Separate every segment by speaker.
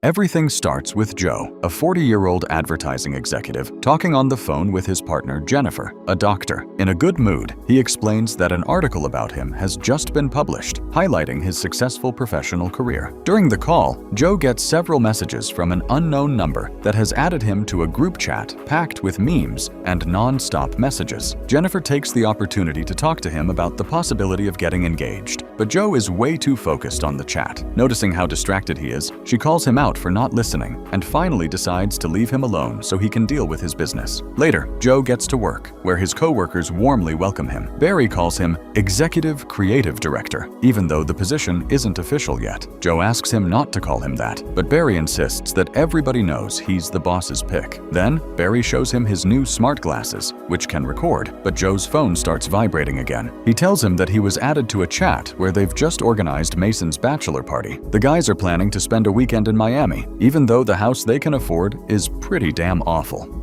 Speaker 1: Everything starts with Joe, a 40-year-old advertising executive, talking on the phone with his partner Jennifer, a doctor. In a good mood, he explains that an article about him has just been published, highlighting his successful professional career. During the call, Joe gets several messages from an unknown number that has added him to a group chat packed with memes and non-stop messages. Jennifer takes the opportunity to talk to him about the possibility of getting engaged, but Joe is way too focused on the chat. Noticing how distracted he is, she calls him out for not listening and finally decides to leave him alone so he can deal with his business. Later, Joe gets to work, where his co-workers warmly welcome him. Barry calls him Executive Creative Director, even though the position isn't official yet. Joe asks him not to call him that, but Barry insists that everybody knows he's the boss's pick. Then, Barry shows him his new smart glasses, which can record, but Joe's phone starts vibrating again. He tells him that he was added to a chat where they've just organized Mason's bachelor party. The guys are planning to spend a weekend in Miami, even though the house they can afford is pretty damn awful.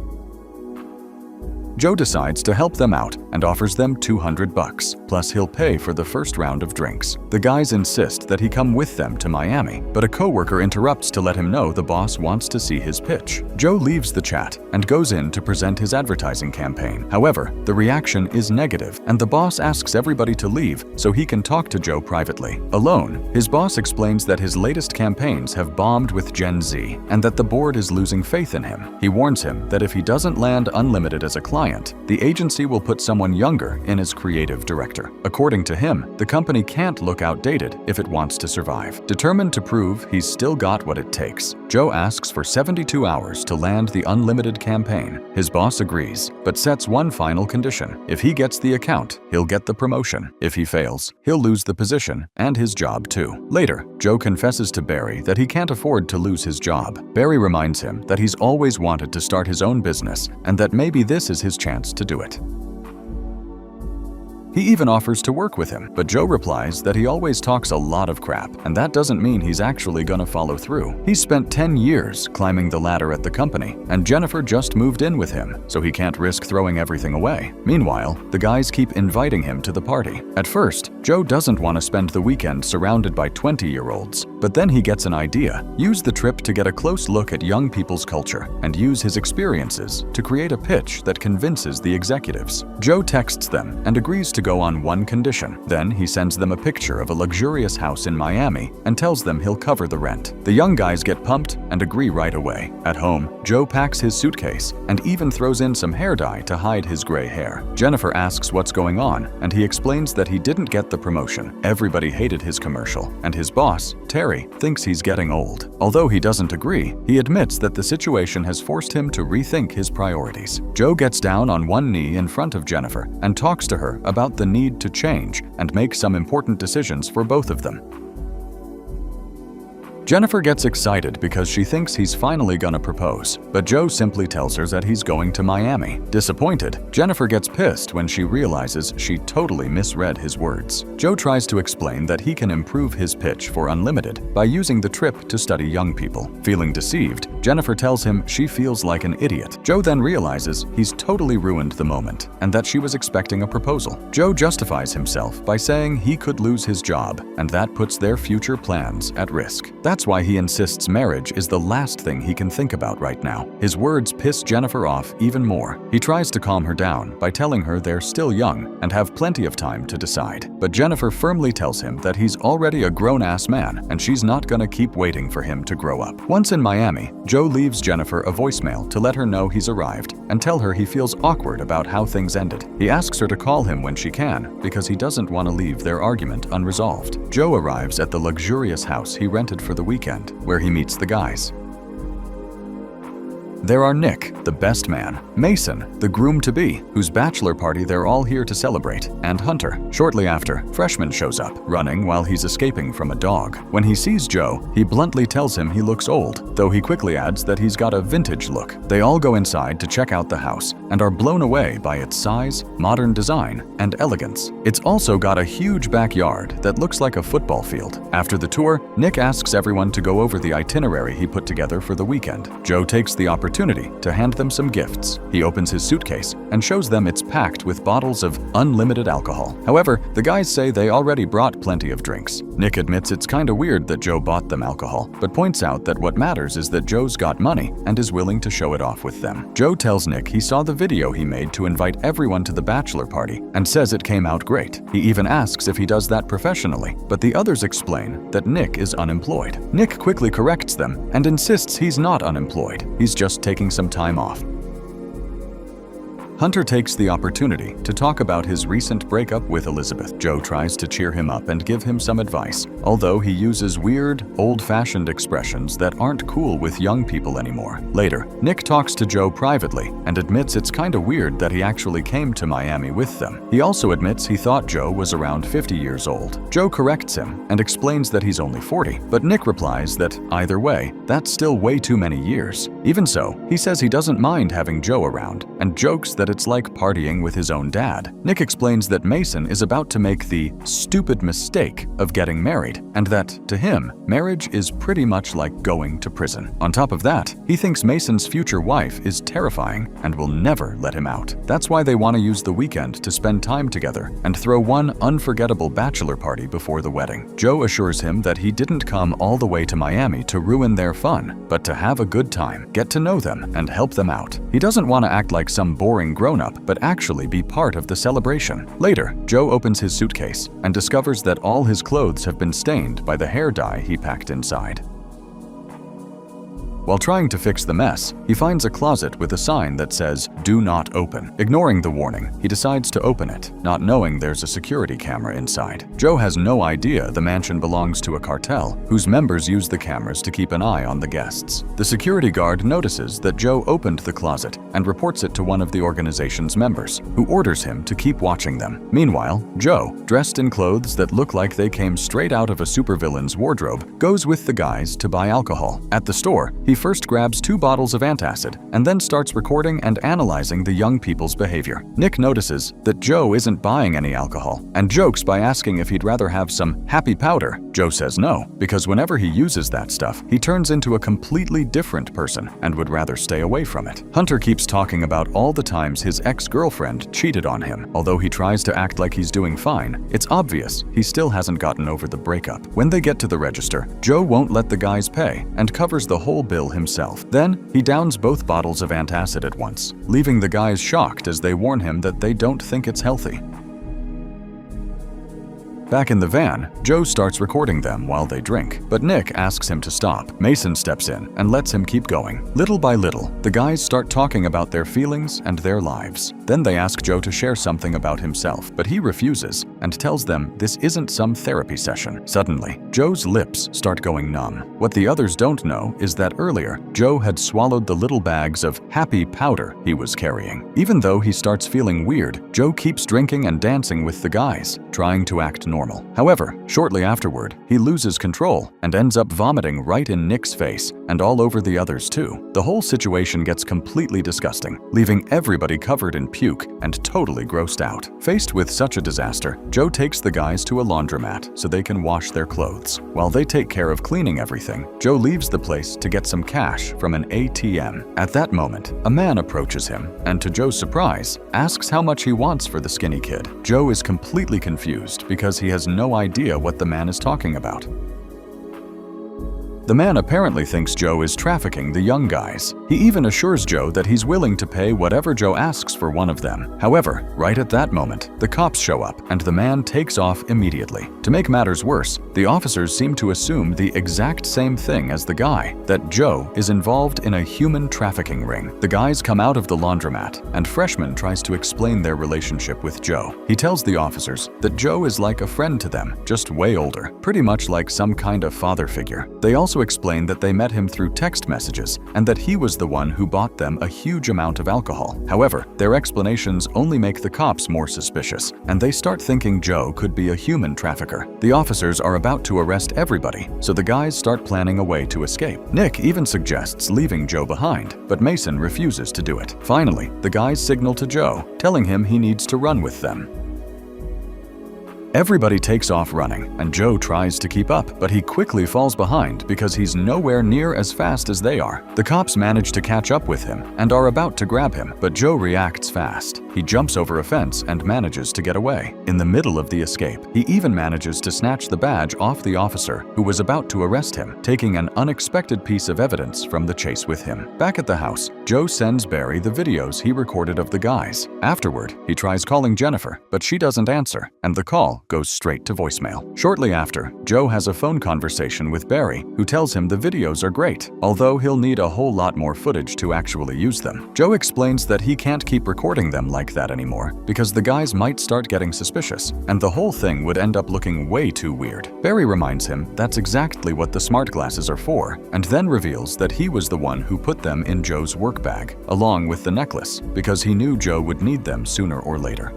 Speaker 1: Joe decides to help them out and offers them $200, plus he'll pay for the first round of drinks. The guys insist that he come with them to Miami, but a coworker interrupts to let him know the boss wants to see his pitch. Joe leaves the chat and goes in to present his advertising campaign. However, the reaction is negative, and the boss asks everybody to leave so he can talk to Joe privately. Alone, his boss explains that his latest campaigns have bombed with Gen Z and that the board is losing faith in him. He warns him that if he doesn't land unlimited as a client, the agency will put someone younger in as creative director. According to him, the company can't look outdated if it wants to survive. Determined to prove he's still got what it takes, Joe asks for 72 hours to land the unlimited campaign. His boss agrees, but sets one final condition. If he gets the account, he'll get the promotion. If he fails, he'll lose the position and his job too. Later, Joe confesses to Barry that he can't afford to lose his job. Barry reminds him that he's always wanted to start his own business and that maybe this is his chance to do it. He even offers to work with him, but Joe replies that he always talks a lot of crap, and that doesn't mean he's actually gonna follow through. He's spent 10 years climbing the ladder at the company, and Jennifer just moved in with him, so he can't risk throwing everything away. Meanwhile, the guys keep inviting him to the party. At first, Joe doesn't want to spend the weekend surrounded by 20-year-olds, but then he gets an idea. Use the trip to get a close look at young people's culture and use his experiences to create a pitch that convinces the executives. Joe texts them and agrees to go on one condition. Then he sends them a picture of a luxurious house in Miami and tells them he'll cover the rent. The young guys get pumped and agree right away. At home, Joe packs his suitcase and even throws in some hair dye to hide his gray hair. Jennifer asks what's going on, and he explains that he didn't get the promotion. Everybody hated his commercial, and his boss, Terry, thinks he's getting old. Although he doesn't agree, he admits that the situation has forced him to rethink his priorities. Joe gets down on one knee in front of Jennifer and talks to her about the need to change and make some important decisions for both of them. Jennifer gets excited because she thinks he's finally gonna propose, but Joe simply tells her that he's going to Miami. Disappointed, Jennifer gets pissed when she realizes she totally misread his words. Joe tries to explain that he can improve his pitch for unlimited by using the trip to study young people. Feeling deceived, Jennifer tells him she feels like an idiot. Joe then realizes he's totally ruined the moment and that she was expecting a proposal. Joe justifies himself by saying he could lose his job, and that puts their future plans at risk. That's why he insists marriage is the last thing he can think about right now. His words piss Jennifer off even more. He tries to calm her down by telling her they're still young and have plenty of time to decide. But Jennifer firmly tells him that he's already a grown-ass man and she's not gonna keep waiting for him to grow up. Once in Miami, Joe leaves Jennifer a voicemail to let her know he's arrived and tell her he feels awkward about how things ended. He asks her to call him when she can because he doesn't want to leave their argument unresolved. Joe arrives at the luxurious house he rented for the weekend, where he meets the guys. There are Nick, the best man, Mason, the groom-to-be, whose bachelor party they're all here to celebrate, and Hunter. Shortly after, Freshman shows up, running while he's escaping from a dog. When he sees Joe, he bluntly tells him he looks old, though he quickly adds that he's got a vintage look. They all go inside to check out the house, and are blown away by its size, modern design, and elegance. It's also got a huge backyard that looks like a football field. After the tour, Nick asks everyone to go over the itinerary he put together for the weekend. Joe takes the opportunity to hand them some gifts. He opens his suitcase and shows them it's packed with bottles of unlimited alcohol. However, the guys say they already brought plenty of drinks. Nick admits it's kinda weird that Joe bought them alcohol, but points out that what matters is that Joe's got money and is willing to show it off with them. Joe tells Nick he saw the video he made to invite everyone to the bachelor party and says it came out great. He even asks if he does that professionally, but the others explain that Nick is unemployed. Nick quickly corrects them and insists he's not unemployed. He's just taking some time off. Hunter takes the opportunity to talk about his recent breakup with Elizabeth. Joe tries to cheer him up and give him some advice, although he uses weird, old-fashioned expressions that aren't cool with young people anymore. Later, Nick talks to Joe privately and admits it's kinda weird that he actually came to Miami with them. He also admits he thought Joe was around 50 years old. Joe corrects him and explains that he's only 40, but Nick replies that either way, that's still way too many years. Even so, he says he doesn't mind having Joe around and jokes that it's like partying with his own dad. Nick explains that Mason is about to make the stupid mistake of getting married, and that, to him, marriage is pretty much like going to prison. On top of that, he thinks Mason's future wife is terrifying and will never let him out. That's why they want to use the weekend to spend time together and throw one unforgettable bachelor party before the wedding. Joe assures him that he didn't come all the way to Miami to ruin their fun, but to have a good time, get to know them, and help them out. He doesn't want to act like some boring grown-up, but actually be part of the celebration. Later, Joe opens his suitcase and discovers that all his clothes have been stained by the hair dye he packed inside. While trying to fix the mess, he finds a closet with a sign that says, "Do not open." Ignoring the warning, he decides to open it, not knowing there's a security camera inside. Joe has no idea the mansion belongs to a cartel, whose members use the cameras to keep an eye on the guests. The security guard notices that Joe opened the closet and reports it to one of the organization's members, who orders him to keep watching them. Meanwhile, Joe, dressed in clothes that look like they came straight out of a supervillain's wardrobe, goes with the guys to buy alcohol. At the store, he first grabs 2 bottles of antacid and then starts recording and analyzing the young people's behavior. Nick notices that Joe isn't buying any alcohol and jokes by asking if he'd rather have some happy powder. Joe says no, because whenever he uses that stuff, he turns into a completely different person and would rather stay away from it. Hunter keeps talking about all the times his ex-girlfriend cheated on him. Although he tries to act like he's doing fine, it's obvious he still hasn't gotten over the breakup. When they get to the register, Joe won't let the guys pay and covers the whole bill himself. Then, he downs both bottles of antacid at once, leaving the guys shocked as they warn him that they don't think it's healthy. Back in the van, Joe starts recording them while they drink, but Nick asks him to stop. Mason steps in and lets him keep going. Little by little, the guys start talking about their feelings and their lives. Then they ask Joe to share something about himself, but he refuses and tells them this isn't some therapy session. Suddenly, Joe's lips start going numb. What the others don't know is that earlier, Joe had swallowed the little bags of happy powder he was carrying. Even though he starts feeling weird, Joe keeps drinking and dancing with the guys, trying to act normal. However, shortly afterward, he loses control and ends up vomiting right in Nick's face and all over the others too. The whole situation gets completely disgusting, leaving everybody covered in puke and totally grossed out. Faced with such a disaster, Joe takes the guys to a laundromat so they can wash their clothes. While they take care of cleaning everything, Joe leaves the place to get some cash from an ATM. At that moment, a man approaches him and, to Joe's surprise, asks how much he wants for the skinny kid. Joe is completely confused because he has no idea what the man is talking about. The man apparently thinks Joe is trafficking the young guys. He even assures Joe that he's willing to pay whatever Joe asks for one of them. However, right at that moment, the cops show up and the man takes off immediately. To make matters worse, the officers seem to assume the exact same thing as the guy, that Joe is involved in a human trafficking ring. The guys come out of the laundromat and Freshman tries to explain their relationship with Joe. He tells the officers that Joe is like a friend to them, just way older, pretty much like some kind of father figure. They also also explain that they met him through text messages and that he was the one who bought them a huge amount of alcohol. However, their explanations only make the cops more suspicious, and they start thinking Joe could be a human trafficker. The officers are about to arrest everybody, so the guys start planning a way to escape. Nick even suggests leaving Joe behind, but Mason refuses to do it. Finally, the guys signal to Joe, telling him he needs to run with them. Everybody takes off running, and Joe tries to keep up, but he quickly falls behind because he's nowhere near as fast as they are. The cops manage to catch up with him and are about to grab him, but Joe reacts fast. He jumps over a fence and manages to get away. In the middle of the escape, he even manages to snatch the badge off the officer who was about to arrest him, taking an unexpected piece of evidence from the chase with him. Back at the house, Joe sends Barry the videos he recorded of the guys. Afterward, he tries calling Jennifer, but she doesn't answer, and the call goes straight to voicemail. Shortly after, Joe has a phone conversation with Barry, who tells him the videos are great, although he'll need a whole lot more footage to actually use them. Joe explains that he can't keep recording them like that anymore because the guys might start getting suspicious, and the whole thing would end up looking way too weird. Barry reminds him that's exactly what the smart glasses are for, and then reveals that he was the one who put them in Joe's work bag, along with the necklace, because he knew Joe would need them sooner or later.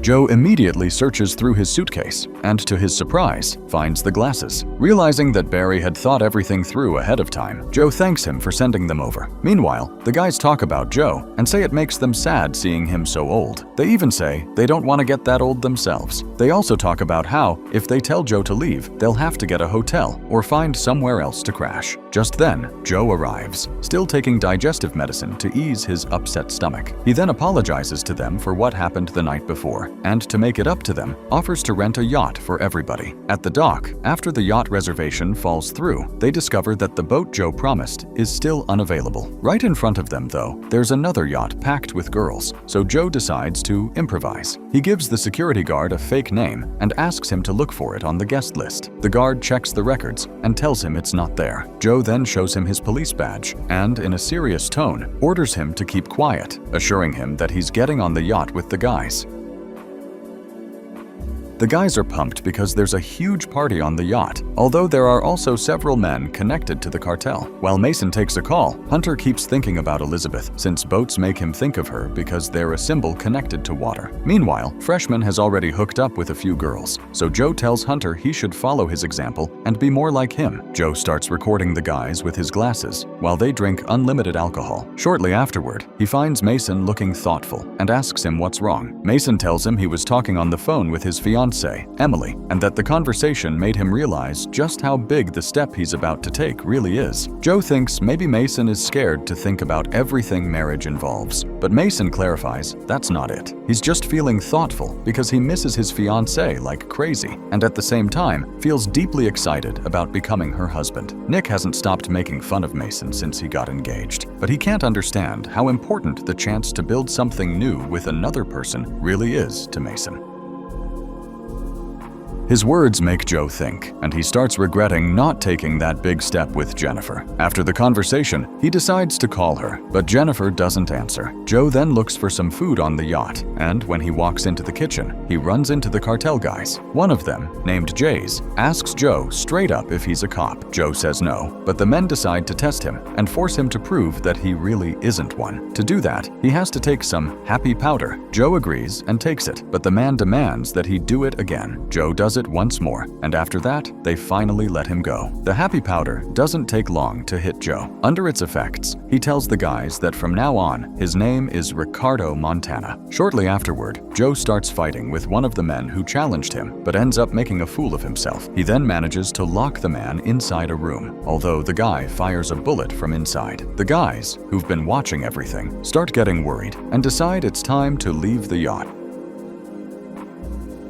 Speaker 1: Joe immediately searches through his suitcase and, to his surprise, finds the glasses. Realizing that Barry had thought everything through ahead of time, Joe thanks him for sending them over. Meanwhile, the guys talk about Joe and say it makes them sad seeing him so old. They even say they don't want to get that old themselves. They also talk about how, if they tell Joe to leave, they'll have to get a hotel or find somewhere else to crash. Just then, Joe arrives, still taking digestive medicine to ease his upset stomach. He then apologizes to them for what happened the night before, and to make it up to them, offers to rent a yacht for everybody. At the dock, after the yacht reservation falls through, they discover that the boat Joe promised is still unavailable. Right in front of them, though, there's another yacht packed with girls, so Joe decides to improvise. He gives the security guard a fake name and asks him to look for it on the guest list. The guard checks the records and tells him it's not there. Joe then shows him his police badge and, in a serious tone, orders him to keep quiet, assuring him that he's getting on the yacht with the guys. The guys are pumped because there's a huge party on the yacht, although there are also several men connected to the cartel. While Mason takes a call, Hunter keeps thinking about Elizabeth, since boats make him think of her because they're a symbol connected to water. Meanwhile, Freshman has already hooked up with a few girls, so Joe tells Hunter he should follow his example and be more like him. Joe starts recording the guys with his glasses while they drink unlimited alcohol. Shortly afterward, he finds Mason looking thoughtful and asks him what's wrong. Mason tells him he was talking on the phone with his fiancée, Emily, and that the conversation made him realize just how big the step he's about to take really is. Joe thinks maybe Mason is scared to think about everything marriage involves, but Mason clarifies that's not it. He's just feeling thoughtful because he misses his fiancée like crazy, and at the same time feels deeply excited about becoming her husband. Nick hasn't stopped making fun of Mason since he got engaged, but he can't understand how important the chance to build something new with another person really is to Mason. His words make Joe think, and he starts regretting not taking that big step with Jennifer. After the conversation, he decides to call her, but Jennifer doesn't answer. Joe then looks for some food on the yacht, and when he walks into the kitchen, he runs into the cartel guys. One of them, named Jays, asks Joe straight up if he's a cop. Joe says no, but the men decide to test him and force him to prove that he really isn't one. To do that, he has to take some happy powder. Joe agrees and takes it, but the man demands that he do it again. Joe does it once more, and after that, they finally let him go. The happy powder doesn't take long to hit Joe. Under its effects, he tells the guys that from now on, his name is Ricardo Montana. Shortly afterward, Joe starts fighting with one of the men who challenged him, but ends up making a fool of himself. He then manages to lock the man inside a room, although the guy fires a bullet from inside. The guys, who've been watching everything, start getting worried and decide it's time to leave the yacht.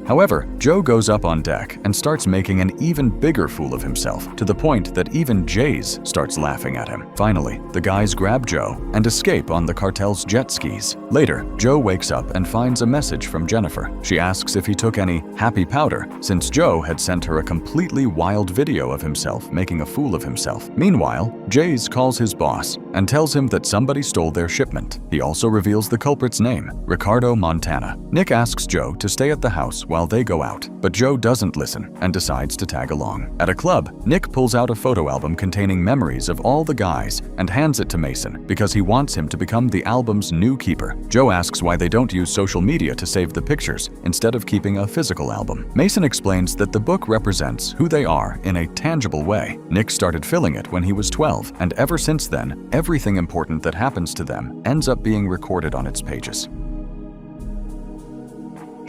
Speaker 1: However, Joe goes up on deck and starts making an even bigger fool of himself, to the point that even Jays starts laughing at him. Finally, the guys grab Joe and escape on the cartel's jet skis. Later, Joe wakes up and finds a message from Jennifer. She asks if he took any happy powder, since Joe had sent her a completely wild video of himself making a fool of himself. Meanwhile, Jays calls his boss and tells him that somebody stole their shipment. He also reveals the culprit's name, Ricardo Montana. Nick asks Joe to stay at the house while while they go out, but Joe doesn't listen and decides to tag along. At a club, Nick pulls out a photo album containing memories of all the guys and hands it to Mason because he wants him to become the album's new keeper. Joe asks why they don't use social media to save the pictures instead of keeping a physical album. Mason explains that the book represents who they are in a tangible way. Nick started filling it when he was 12, and ever since then, everything important that happens to them ends up being recorded on its pages.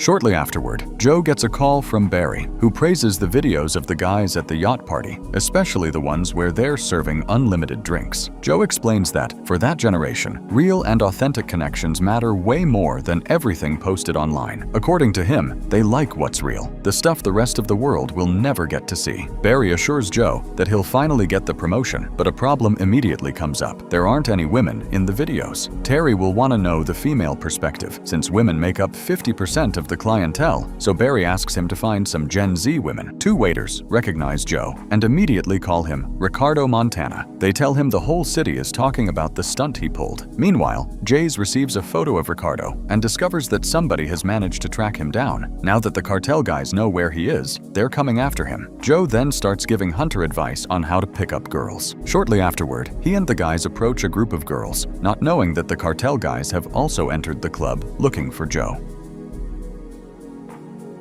Speaker 1: Shortly afterward, Joe gets a call from Barry, who praises the videos of the guys at the yacht party, especially the ones where they're serving unlimited drinks. Joe explains that, for that generation, real and authentic connections matter way more than everything posted online. According to him, they like what's real, the stuff the rest of the world will never get to see. Barry assures Joe that he'll finally get the promotion, but a problem immediately comes up. There aren't any women in the videos. Terry will want to know the female perspective, since women make up 50% of the clientele, so Barry asks him to find some Gen Z women. Two waiters recognize Joe and immediately call him Ricardo Montana. They tell him the whole city is talking about the stunt he pulled. Meanwhile, Jays receives a photo of Ricardo and discovers that somebody has managed to track him down. Now that the cartel guys know where he is, they're coming after him. Joe then starts giving Hunter advice on how to pick up girls. Shortly afterward, he and the guys approach a group of girls, not knowing that the cartel guys have also entered the club looking for Joe.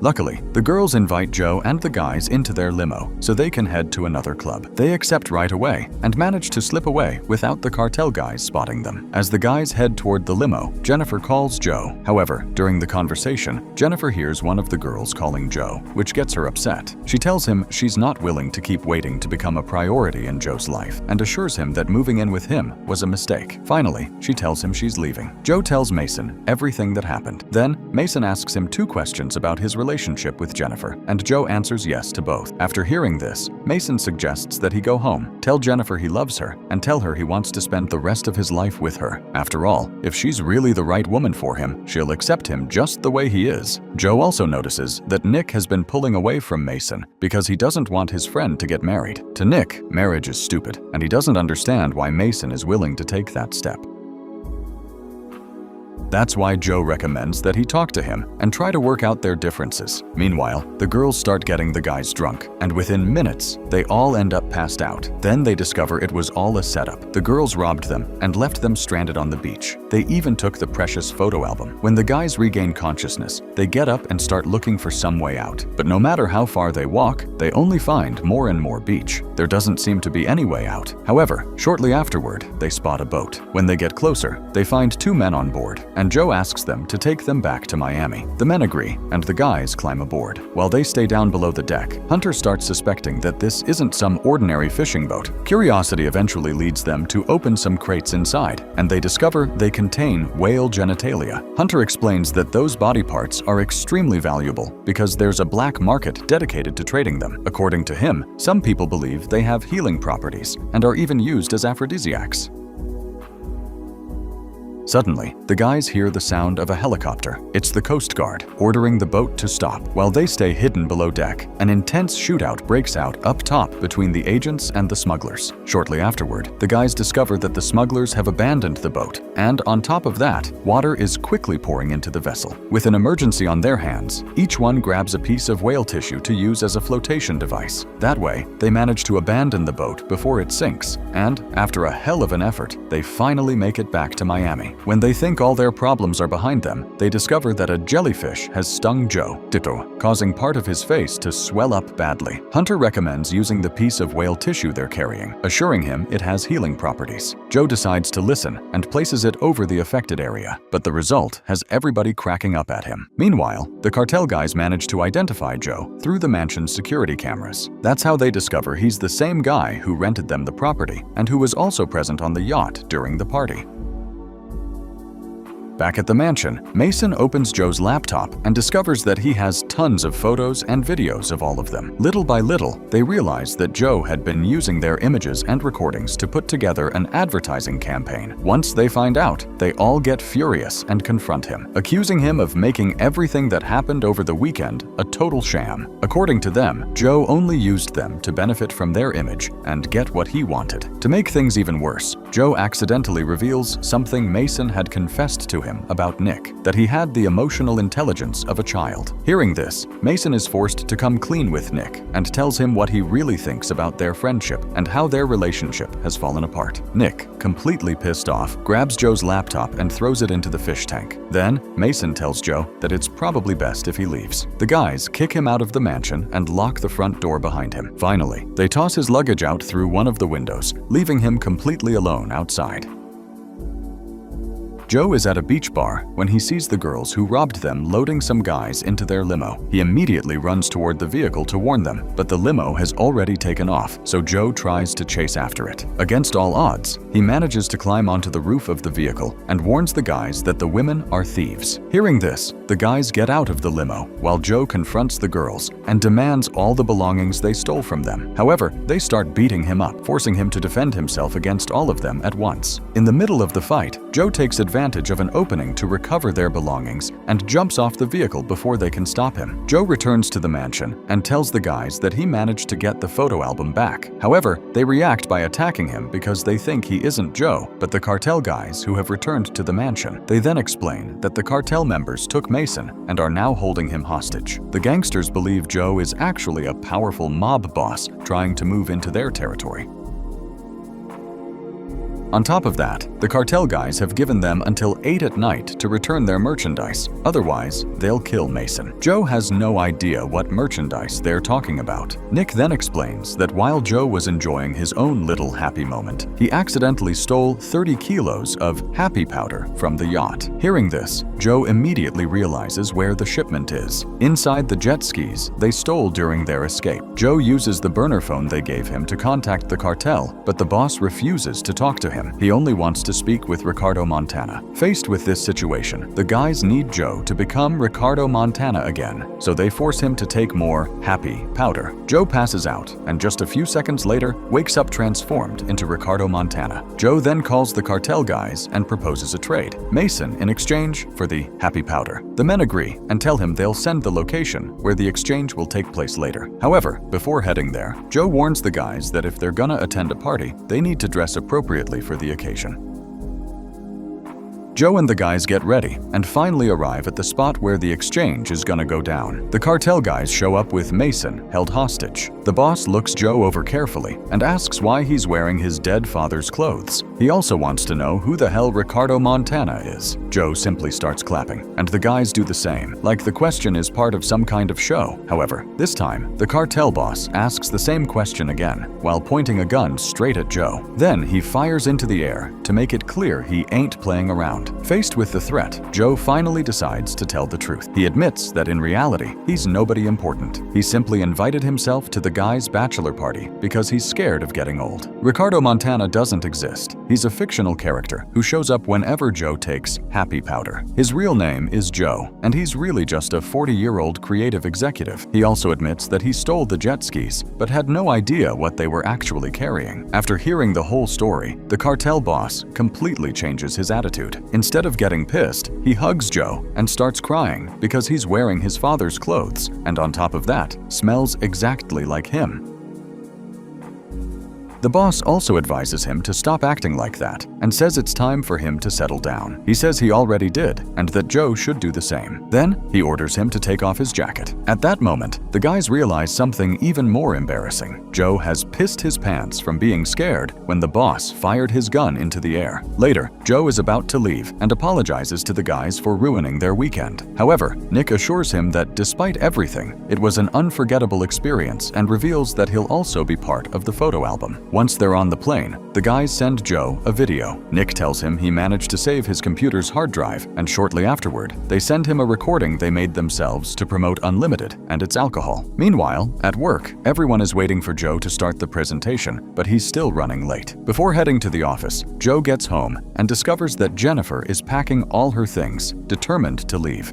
Speaker 1: Luckily, the girls invite Joe and the guys into their limo so they can head to another club. They accept right away and manage to slip away without the cartel guys spotting them. As the guys head toward the limo, Jennifer calls Joe. However, during the conversation, Jennifer hears one of the girls calling Joe, which gets her upset. She tells him she's not willing to keep waiting to become a priority in Joe's life and assures him that moving in with him was a mistake. Finally, she tells him she's leaving. Joe tells Mason everything that happened. Then, Mason asks him two questions about his relationship with Jennifer, and Joe answers yes to both. After hearing this, Mason suggests that he go home, tell Jennifer he loves her, and tell her he wants to spend the rest of his life with her. After all, if she's really the right woman for him, she'll accept him just the way he is. Joe also notices that Nick has been pulling away from Mason because he doesn't want his friend to get married. To Nick, marriage is stupid, and he doesn't understand why Mason is willing to take that step. That's why Joe recommends that he talk to him and try to work out their differences. Meanwhile, the girls start getting the guys drunk, and within minutes, they all end up passed out. Then they discover it was all a setup. The girls robbed them and left them stranded on the beach. They even took the precious photo album. When the guys regain consciousness, they get up and start looking for some way out. But no matter how far they walk, they only find more and more beach. There doesn't seem to be any way out. However, shortly afterward, they spot a boat. When they get closer, they find two men on board, and Joe asks them to take them back to Miami. The men agree, and the guys climb aboard. While they stay down below the deck, Hunter starts suspecting that this isn't some ordinary fishing boat. Curiosity eventually leads them to open some crates inside, and they discover they contain whale genitalia. Hunter explains that those body parts are extremely valuable because there's a black market dedicated to trading them. According to him, some people believe they have healing properties and are even used as aphrodisiacs. Suddenly, the guys hear the sound of a helicopter. It's the Coast Guard, ordering the boat to stop. While they stay hidden below deck, an intense shootout breaks out up top between the agents and the smugglers. Shortly afterward, the guys discover that the smugglers have abandoned the boat, and on top of that, water is quickly pouring into the vessel. With an emergency on their hands, each one grabs a piece of whale tissue to use as a flotation device. That way, they manage to abandon the boat before it sinks, and after a hell of an effort, they finally make it back to Miami. When they think all their problems are behind them, they discover that a jellyfish has stung Joe, causing part of his face to swell up badly. Hunter recommends using the piece of whale tissue they're carrying, assuring him it has healing properties. Joe decides to listen and places it over the affected area, but the result has everybody cracking up at him. Meanwhile, the cartel guys manage to identify Joe through the mansion's security cameras. That's how they discover he's the same guy who rented them the property and who was also present on the yacht during the party. Back at the mansion, Mason opens Joe's laptop and discovers that he has tons of photos and videos of all of them. Little by little, they realize that Joe had been using their images and recordings to put together an advertising campaign. Once they find out, they all get furious and confront him, accusing him of making everything that happened over the weekend a total sham. According to them, Joe only used them to benefit from their image and get what he wanted. To make things even worse, Joe accidentally reveals something Mason had confessed to him him about Nick, that he had the emotional intelligence of a child. Hearing this, Mason is forced to come clean with Nick and tells him what he really thinks about their friendship and how their relationship has fallen apart. Nick, completely pissed off, grabs Joe's laptop and throws it into the fish tank. Then, Mason tells Joe that it's probably best if he leaves. The guys kick him out of the mansion and lock the front door behind him. Finally, they toss his luggage out through one of the windows, leaving him completely alone outside. Joe is at a beach bar when he sees the girls who robbed them loading some guys into their limo. He immediately runs toward the vehicle to warn them, but the limo has already taken off, so Joe tries to chase after it. Against all odds, he manages to climb onto the roof of the vehicle and warns the guys that the women are thieves. Hearing this, the guys get out of the limo while Joe confronts the girls and demands all the belongings they stole from them. However, they start beating him up, forcing him to defend himself against all of them at once. In the middle of the fight, Joe takes advantage of an opening to recover their belongings and jumps off the vehicle before they can stop him. Joe returns to the mansion and tells the guys that he managed to get the photo album back. However, they react by attacking him because they think he isn't Joe, but the cartel guys who have returned to the mansion. They then explain that the cartel members took Mason and are now holding him hostage. The gangsters believe Joe is actually a powerful mob boss trying to move into their territory. On top of that, the cartel guys have given them until 8 at night to return their merchandise. Otherwise, they'll kill Mason. Joe has no idea what merchandise they're talking about. Nick then explains that while Joe was enjoying his own little happy moment, he accidentally stole 30 kilos of happy powder from the yacht. Hearing this, Joe immediately realizes where the shipment is. Inside the jet skis they stole during their escape. Joe uses the burner phone they gave him to contact the cartel, but the boss refuses to talk to him. He only wants to speak with Ricardo Montana. Faced with this situation, the guys need Joe to become Ricardo Montana again, so they force him to take more happy powder. Joe passes out, and just a few seconds later, wakes up transformed into Ricardo Montana. Joe then calls the cartel guys and proposes a trade. Mason in exchange for the happy powder. The men agree and tell him they'll send the location where the exchange will take place later. However, before heading there, Joe warns the guys that if they're gonna attend a party, they need to dress appropriately for the occasion. Joe and the guys get ready and finally arrive at the spot where the exchange is gonna go down. The cartel guys show up with Mason held hostage. The boss looks Joe over carefully and asks why he's wearing his dead father's clothes. He also wants to know who the hell Ricardo Montana is. Joe simply starts clapping, and the guys do the same, like the question is part of some kind of show. However, this time, the cartel boss asks the same question again, while pointing a gun straight at Joe. Then he fires into the air to make it clear he ain't playing around. Faced with the threat, Joe finally decides to tell the truth. He admits that in reality, he's nobody important. He simply invited himself to the guy's bachelor party because he's scared of getting old. Ricardo Montana doesn't exist. He's a fictional character who shows up whenever Joe takes happy powder. His real name is Joe, and he's really just a 40-year-old creative executive. He also admits that he stole the jet skis, but had no idea what they were actually carrying. After hearing the whole story, the cartel boss completely changes his attitude. Instead of getting pissed, he hugs Joe and starts crying because he's wearing his father's clothes, and on top of that, smells exactly like him. The boss also advises him to stop acting like that and says it's time for him to settle down. He says he already did and that Joe should do the same. Then, he orders him to take off his jacket. At that moment, the guys realize something even more embarrassing. Joe has pissed his pants from being scared when the boss fired his gun into the air. Later, Joe is about to leave and apologizes to the guys for ruining their weekend. However, Nick assures him that despite everything, it was an unforgettable experience and reveals that he'll also be part of the photo album. Once they're on the plane, the guys send Joe a video. Nick tells him he managed to save his computer's hard drive, and shortly afterward, they send him a recording they made themselves to promote Unlimited and its alcohol. Meanwhile, at work, everyone is waiting for Joe to start the presentation, but he's still running late. Before heading to the office, Joe gets home and discovers that Jennifer is packing all her things, determined to leave.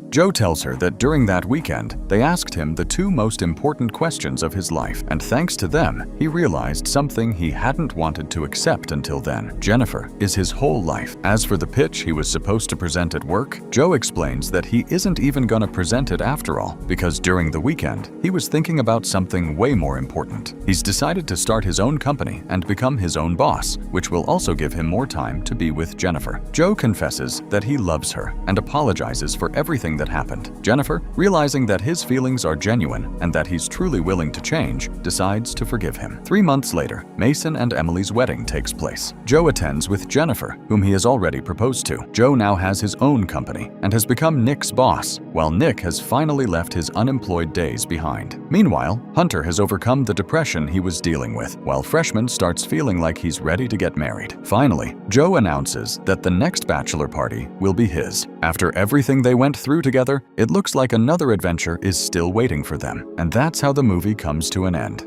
Speaker 1: Joe tells her that during that weekend, they asked him the two most important questions of his life, and thanks to them, he realized something he hadn't wanted to accept until then. Jennifer is his whole life. As for the pitch he was supposed to present at work, Joe explains that he isn't even gonna present it after all, because during the weekend, he was thinking about something way more important. He's decided to start his own company and become his own boss, which will also give him more time to be with Jennifer. Joe confesses that he loves her and apologizes for everything that happened. Jennifer, realizing that his feelings are genuine and that he's truly willing to change, decides to forgive him. 3 months later, Mason and Emily's wedding takes place. Joe attends with Jennifer, whom he has already proposed to. Joe now has his own company and has become Nick's boss, while Nick has finally left his unemployed days behind. Meanwhile, Hunter has overcome the depression he was dealing with, while Freshman starts feeling like he's ready to get married. Finally, Joe announces that the next bachelor party will be his. After everything they went through together, it looks like another adventure is still waiting for them. And that's how the movie comes to an end.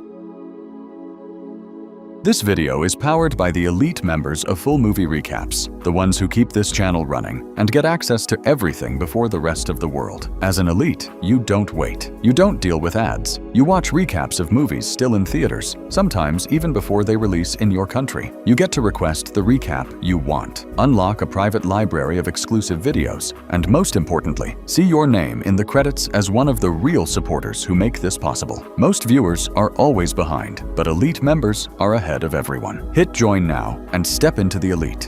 Speaker 1: This video is powered by the elite members of Full Movie Recaps, the ones who keep this channel running and get access to everything before the rest of the world. As an elite, you don't wait. You don't deal with ads. You watch recaps of movies still in theaters, sometimes even before they release in your country. You get to request the recap you want, unlock a private library of exclusive videos, and most importantly, see your name in the credits as one of the real supporters who make this possible. Most viewers are always behind, but elite members are ahead of everyone. Hit join now and step into the elite.